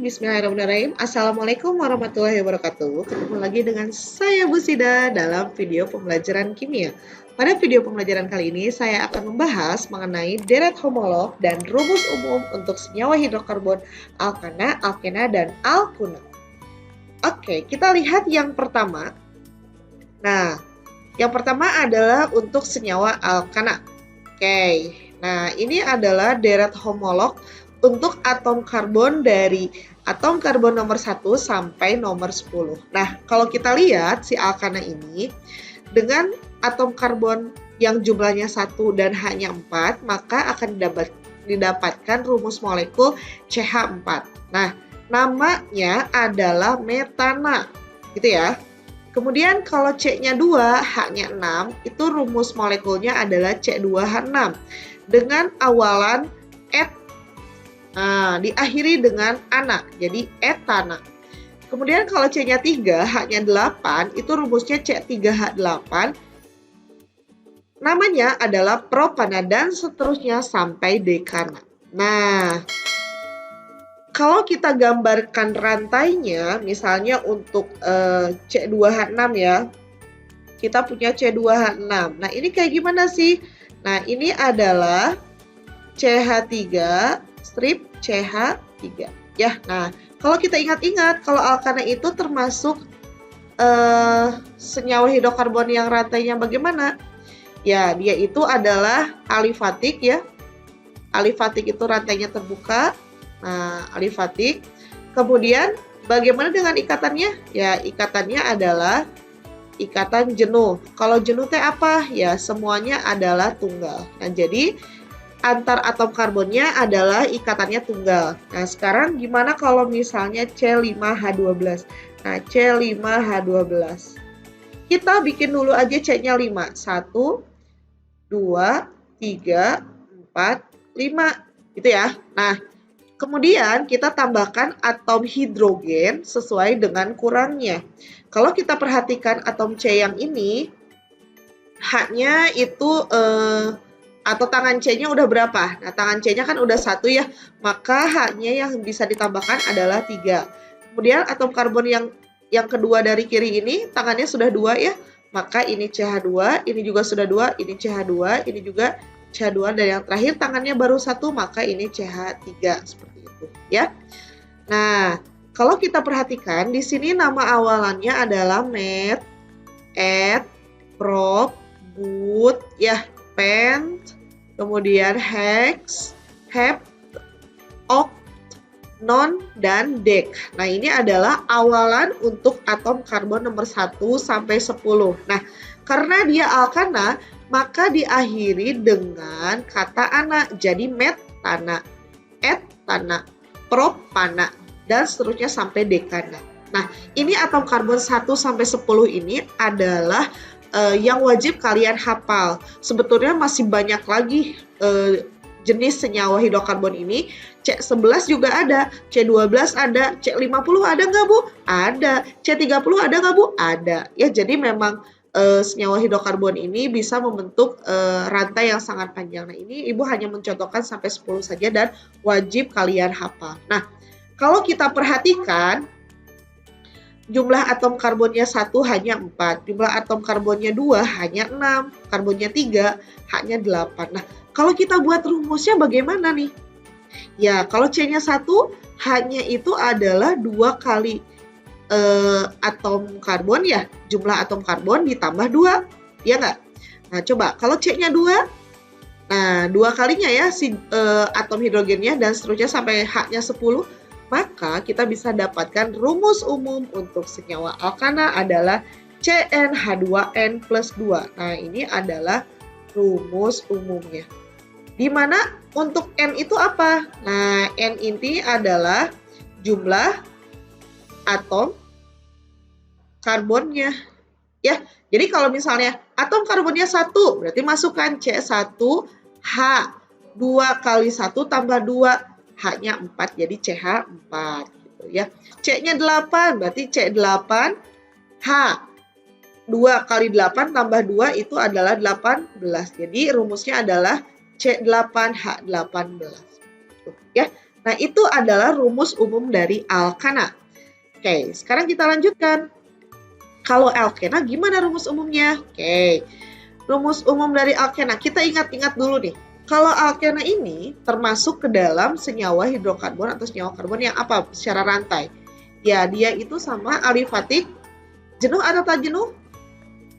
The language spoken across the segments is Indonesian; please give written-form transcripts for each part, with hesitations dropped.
Bismillahirrahmanirrahim. Assalamualaikum warahmatullahi wabarakatuh. Ketemu lagi dengan saya Bu Sida dalam video pembelajaran kimia. Pada video pembelajaran kali ini saya akan membahas mengenai deret homolog dan rumus umum untuk senyawa hidrokarbon alkana, alkena, dan alkuna. Oke, kita lihat yang pertama. Nah, yang pertama adalah untuk senyawa alkana. Oke, nah ini adalah deret homolog untuk atom karbon dari atom karbon nomor 1 sampai nomor 10. Nah, kalau kita lihat si alkana ini dengan atom karbon yang jumlahnya 1 dan hanya 4, maka akan didapatkan rumus molekul CH4. Nah, namanya adalah metana, gitu ya. Kemudian kalau C-nya 2, H-nya 6, itu rumus molekulnya adalah C2H6 dengan awalan et. Nah, diakhiri dengan ana, jadi etana. Kemudian kalau C-nya 3, H-nya 8, itu rumusnya C3H8. Namanya adalah propana dan seterusnya sampai dekana. Nah, kalau kita gambarkan rantainya, misalnya untuk C2H6 ya, kita punya C2H6. Nah, ini kayak gimana sih? Nah, ini adalah CH3 strip CH3 ya. Nah, kalau kita ingat-ingat, kalau alkana itu termasuk senyawa hidrokarbon yang rantainya bagaimana? Ya, dia itu adalah alifatik ya. Alifatik itu rantainya terbuka. Nah, alifatik. Kemudian bagaimana dengan ikatannya? Ya, ikatannya adalah ikatan jenuh. Kalau jenuh teh apa? Ya, semuanya adalah tunggal. Nah, jadi antar atom karbonnya adalah ikatannya tunggal. Nah, sekarang gimana kalau misalnya C5H12? Nah, C5H12. Kita bikin dulu aja C-nya 5. 1, 2, 3, 4, 5. Gitu ya. Nah, kemudian kita tambahkan atom hidrogen sesuai dengan kurangnya. Kalau kita perhatikan atom C yang ini, H-nya itu atau tangan C-nya udah berapa? Nah, tangan C-nya kan udah 1 ya, maka H-nya yang bisa ditambahkan adalah 3. Kemudian atom karbon yang kedua dari kiri ini, tangannya sudah 2 ya, maka ini CH2, ini juga sudah 2, ini CH2, ini juga CH2, dan yang terakhir tangannya baru 1, maka ini CH3, seperti itu ya. Nah, kalau kita perhatikan, di sini nama awalannya adalah met, et, prop, but, ya, pent, kemudian hex, hept, oct, non, dan dec. Nah, ini adalah awalan untuk atom karbon nomor 1 sampai 10. Nah, karena dia alkana, maka diakhiri dengan kata ana. Jadi metana, etana, propana, dan seterusnya sampai dekana. Nah, ini atom karbon 1 sampai 10 ini adalah yang wajib kalian hafal. Sebetulnya masih banyak lagi jenis senyawa hidrokarbon ini. C11 juga ada, C12 ada, C50 ada nggak Bu? Ada. C30 ada nggak Bu? Ada. Ya, jadi memang senyawa hidrokarbon ini bisa membentuk rantai yang sangat panjang. Nah, ini Ibu hanya mencontohkan sampai 10 saja dan wajib kalian hafal. Nah, kalau kita perhatikan, jumlah atom karbonnya 1 hanya 4, jumlah atom karbonnya 2 hanya 6, karbonnya 3 hanya 8. Nah, kalau kita buat rumusnya bagaimana nih? Ya, kalau C-nya 1 hanya itu adalah 2 kali atom karbon ya, jumlah atom karbon ditambah 2, ya nggak? Nah, coba kalau C-nya 2, nah 2 kalinya ya si atom hidrogennya dan seterusnya sampai H-nya 10, maka kita bisa dapatkan rumus umum untuk senyawa alkana adalah CnH2n plus 2. Nah, ini adalah rumus umumnya. Di mana untuk N itu apa? Nah, N ini adalah jumlah atom karbonnya. Ya, jadi kalau misalnya atom karbonnya 1, berarti masukkan C1H. 2 kali 1 tambah 2. H-nya 4, jadi CH4 gitu ya. C-nya 8, berarti C8H. 2 kali 8 tambah 2 itu adalah 18. Jadi rumusnya adalah C8H18. Ya. Nah, itu adalah rumus umum dari alkana. Oke, sekarang kita lanjutkan. Kalau alkena gimana rumus umumnya? Oke, rumus umum dari alkena kita ingat-ingat dulu nih. Kalau alkena ini termasuk ke dalam senyawa hidrokarbon atau senyawa karbon yang apa secara rantai? Ya, dia itu sama alifatik. Jenuh atau tak jenuh?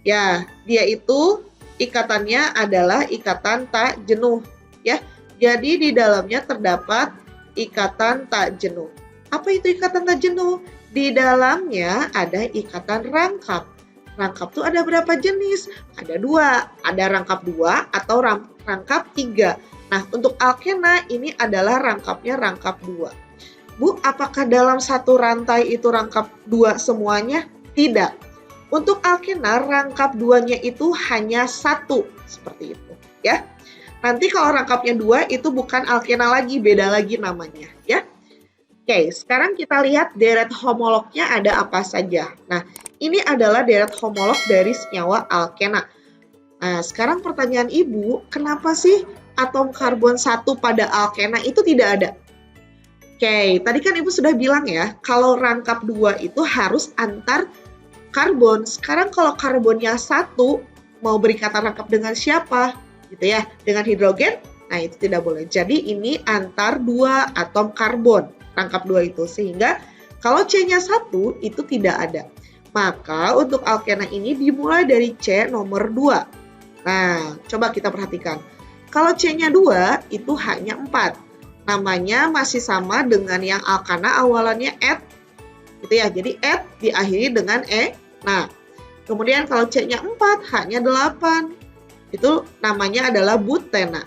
Ya, dia itu ikatannya adalah ikatan tak jenuh. Ya, jadi di dalamnya terdapat ikatan tak jenuh. Apa itu ikatan tak jenuh? Di dalamnya ada ikatan rangkap. Rangkap tuh ada berapa jenis? Ada 2. Ada rangkap 2 atau rangkap 3. Nah, untuk alkena ini adalah rangkapnya rangkap 2. Bu, apakah dalam satu rantai itu rangkap 2 semuanya? Tidak. Untuk alkena rangkap 2-nya itu hanya 1. Seperti itu, ya. Nanti kalau rangkapnya 2 itu bukan alkena lagi, beda lagi namanya, ya. Oke, sekarang kita lihat deret homolognya ada apa saja. Nah, ini adalah deret homolog dari senyawa alkena. Nah, sekarang pertanyaan Ibu, kenapa sih atom karbon 1 pada alkena itu tidak ada? Oke, tadi kan Ibu sudah bilang ya, kalau rangkap 2 itu harus antar karbon. Sekarang kalau karbonnya 1, mau berikatan rangkap dengan siapa? Gitu ya, dengan hidrogen? Nah, itu tidak boleh. Jadi ini antar 2 atom karbon. Rangkap 2 itu, sehingga kalau C-nya 1 itu tidak ada. Maka untuk alkena ini dimulai dari C nomor 2. Nah, coba kita perhatikan. Kalau C-nya 2 itu hanya 4. Namanya masih sama dengan yang alkana awalannya et. Gitu ya, jadi et diakhiri dengan E. Nah, kemudian kalau C-nya 4 hanya 8. Itu namanya adalah butena.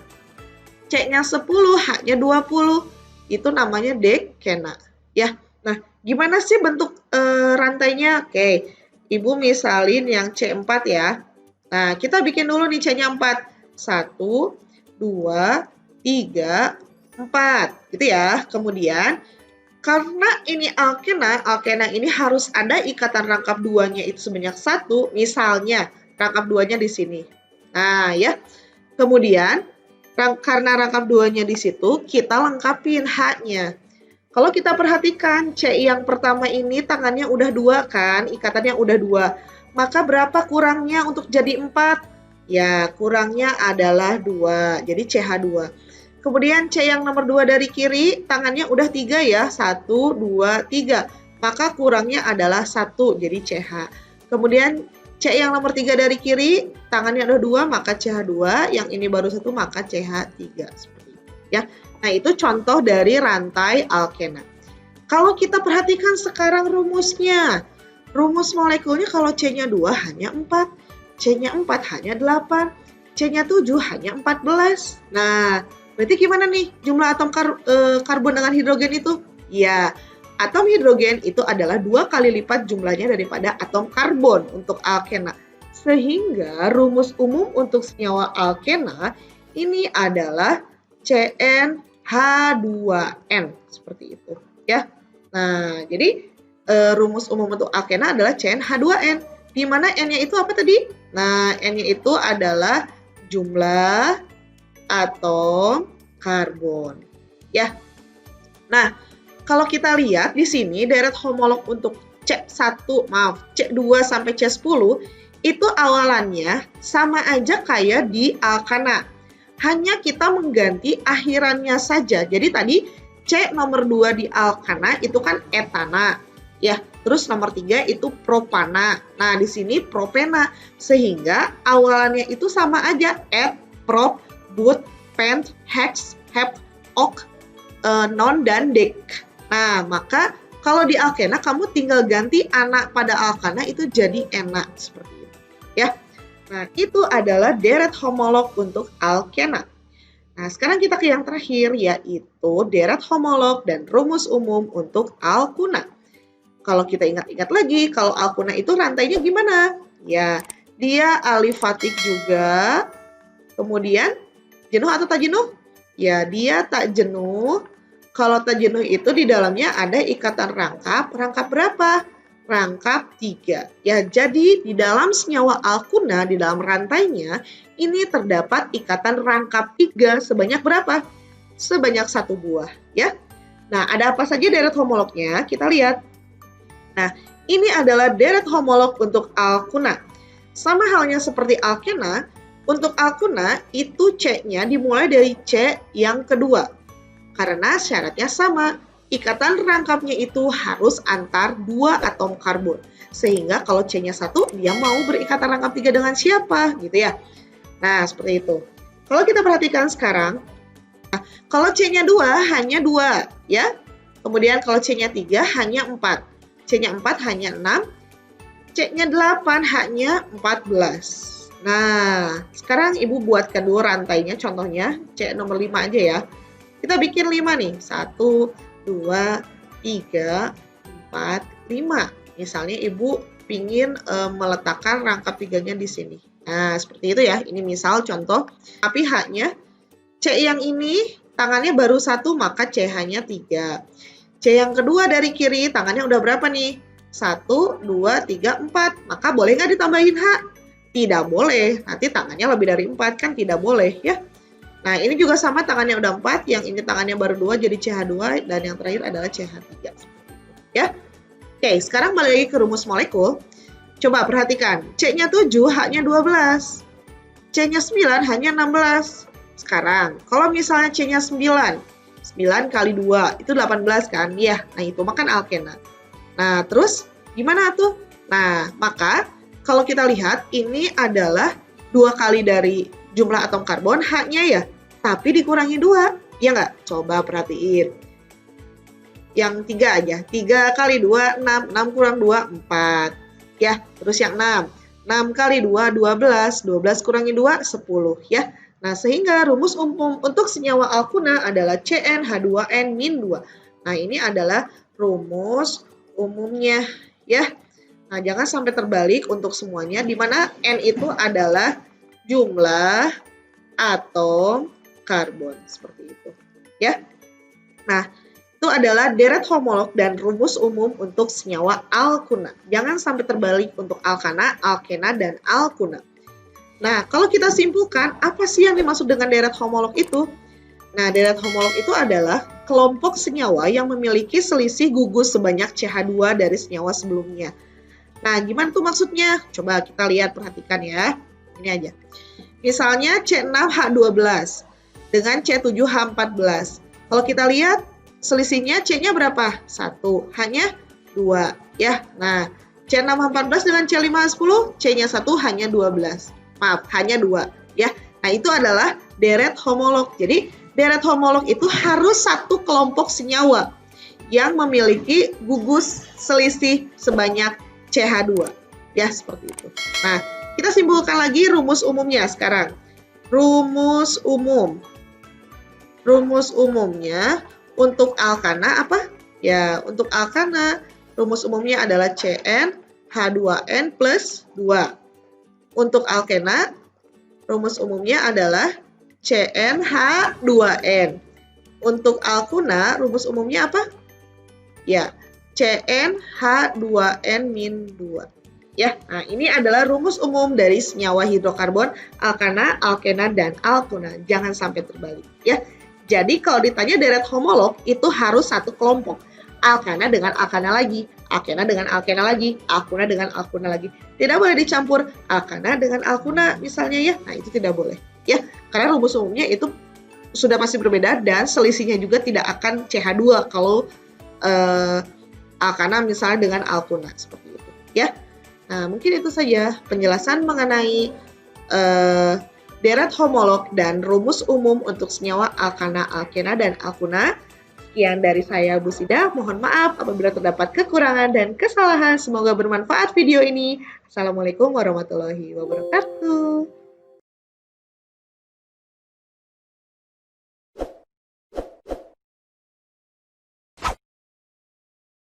C-nya 10 hanya 20. Itu namanya dekena, ya. Nah, gimana sih bentuk rantainya? Oke, Ibu misalin yang C4 ya. Nah, kita bikin dulu nih C-nya 4. 1, 2, 3, 4. Gitu ya. Kemudian, karena ini alkena ini harus ada ikatan rangkap 2-nya itu sebanyak 1. Misalnya, rangkap 2-nya di sini. Nah, ya. Kemudian, karena rangkap 2-nya di situ, kita lengkapin H-nya. Kalau kita perhatikan, C yang pertama ini tangannya udah 2 kan, ikatannya udah 2. Maka berapa kurangnya untuk jadi 4? Ya, kurangnya adalah 2, jadi CH2. Kemudian C yang nomor 2 dari kiri, tangannya udah 3 ya, 1, 2, 3. Maka kurangnya adalah 1, jadi CH. Kemudian C yang nomor 3 dari kiri, tangannya ada 2, maka CH2. Yang ini baru 1, maka CH3. Seperti itu, ya. Nah, itu contoh dari rantai alkena. Kalau kita perhatikan sekarang rumusnya. Rumus molekulnya kalau C-nya 2 hanya 4. C-nya 4 hanya 8. C-nya 7 hanya 14. Nah, berarti gimana nih jumlah atom karbon dengan hidrogen itu? Ya, atom hidrogen itu adalah 2 kali lipat jumlahnya daripada atom karbon untuk alkena. Sehingga rumus umum untuk senyawa alkena ini adalah CnH2n. Seperti itu, ya. Nah, jadi rumus umum untuk alkena adalah CnH2n. Di mana N-nya itu apa tadi? Nah, N-nya itu adalah jumlah atom karbon, ya. Nah, kalau kita lihat di sini deret homolog untuk C1, C2 sampai C10 itu awalannya sama aja kayak di alkana. Hanya kita mengganti akhirannya saja. Jadi tadi C nomor 2 di alkana itu kan etana. Ya, terus nomor 3 itu propana. Nah, di sini propena. Sehingga awalannya itu sama aja. Et, prop, but, pent, hex, hep, ok, non, dan dek. Nah, maka kalau di alkena kamu tinggal ganti anak pada alkana itu jadi enak seperti itu, ya. Nah, itu adalah deret homolog untuk alkena. Nah, sekarang kita ke yang terakhir yaitu deret homolog dan rumus umum untuk alkuna. Kalau kita ingat-ingat lagi, kalau alkuna itu rantainya gimana? Ya, dia alifatik juga. Kemudian jenuh atau tak jenuh? Ya, dia tak jenuh. Kalau tak jenuh itu di dalamnya ada ikatan rangkap. Rangkap berapa? Rangkap 3. Ya, jadi di dalam senyawa alkuna, di dalam rantainya, ini terdapat ikatan rangkap 3 sebanyak berapa? Sebanyak 1 buah. Ya. Nah, ada apa saja deret homolognya? Kita lihat. Nah, ini adalah deret homolog untuk alkuna. Sama halnya seperti alkena, untuk alkuna itu C-nya dimulai dari C yang kedua. Karena syaratnya sama, ikatan rangkapnya itu harus antar 2 atom karbon. Sehingga kalau C-nya 1, dia mau berikatan rangkap 3 dengan siapa, gitu ya. Nah, seperti itu. Kalau kita perhatikan sekarang, kalau C-nya 2 hanya 2, ya. Kemudian kalau C-nya 3 hanya 4. C-nya 4 hanya 6. C-nya 8 hanya 14. Nah, sekarang Ibu buatkan dulu rantainya, contohnya C nomor 5 aja ya. Kita bikin 5 nih. 1, 2, 3, 4, 5. Misalnya Ibu pingin meletakkan rangkap 3-nya di sini. Nah, seperti itu ya. Ini misal contoh. Tapi haknya C yang ini tangannya baru 1, maka CH-nya 3. C yang kedua dari kiri tangannya udah berapa nih? 1, 2, 3, 4. Maka boleh nggak ditambahin H? Tidak boleh. Nanti tangannya lebih dari 4 kan tidak boleh ya. Nah, ini juga sama tangannya udah 4. Yang ini tangannya baru 2 jadi CH2. Dan yang terakhir adalah CH3. Ya. Oke, sekarang balik lagi ke rumus molekul. Coba perhatikan. C-nya 7, H-nya 12. C-nya 9 hanya 16. Sekarang, kalau misalnya C-nya 9 kali 2, itu 18 kan? Ya, nah itu makan alkena. Nah, terus gimana tuh? Nah, maka kalau kita lihat, ini adalah 2 kali dari jumlah atom karbon, H-nya ya. Tapi dikurangi 2, ya nggak? Coba perhatiin. Yang 3 aja, 3 kali 2, 6. 6 kurang 2, 4. Ya, terus yang 6. 6 kali 2, 12. 12 kurangi 2, 10 ya. Nah, sehingga rumus umum untuk senyawa alkuna adalah CnH2n-2. Nah, ini adalah rumus umumnya ya. Nah, jangan sampai terbalik untuk semuanya, di mana N itu adalah jumlah atom karbon. Seperti itu ya. Nah, itu adalah deret homolog dan rumus umum untuk senyawa alkuna. Jangan sampai terbalik untuk alkana, alkena, dan alkuna. Nah, kalau kita simpulkan, apa sih yang dimaksud dengan deret homolog itu? Nah, deret homolog itu adalah kelompok senyawa yang memiliki selisih gugus sebanyak CH2 dari senyawa sebelumnya. Nah, gimana tuh maksudnya? Coba kita lihat, perhatikan ya. Ini aja. Misalnya C6H12 dengan C7H14. Kalau kita lihat, selisihnya C-nya berapa? 1, hanya 2. Ya, nah, C6H14 dengan C5H10, C-nya 1 hanya 12. Maaf, hanya 2 ya. Nah, itu adalah deret homolog. Jadi, deret homolog itu harus satu kelompok senyawa yang memiliki gugus selisih sebanyak CH2. Ya, seperti itu. Nah, kita simpulkan lagi rumus umumnya sekarang. Rumus umum. Rumus umumnya untuk alkana apa? Ya, untuk alkana rumus umumnya adalah CnH2n plus 2. Untuk alkena, rumus umumnya adalah CnH2n. Untuk alkuna, rumus umumnya apa? Ya, CnH2n-2. Ya, nah ini adalah rumus umum dari senyawa hidrokarbon, alkana, alkena, dan alkuna. Jangan sampai terbalik. Ya, jadi kalau ditanya deret homolog, itu harus satu kelompok. Alkana dengan alkana lagi, alkena dengan alkena lagi, alkuna dengan alkuna lagi. Tidak boleh dicampur alkana dengan alkuna misalnya ya. Nah, itu tidak boleh ya. Karena rumus umumnya itu sudah pasti berbeda dan selisihnya juga tidak akan CH2 kalau alkana misalnya dengan alkuna seperti itu ya. Nah, mungkin itu saja penjelasan mengenai deret homolog dan rumus umum untuk senyawa alkana, alkena, dan alkuna. Sekian dari saya, Bu Sida. Mohon maaf apabila terdapat kekurangan dan kesalahan. Semoga bermanfaat video ini. Assalamualaikum warahmatullahi wabarakatuh.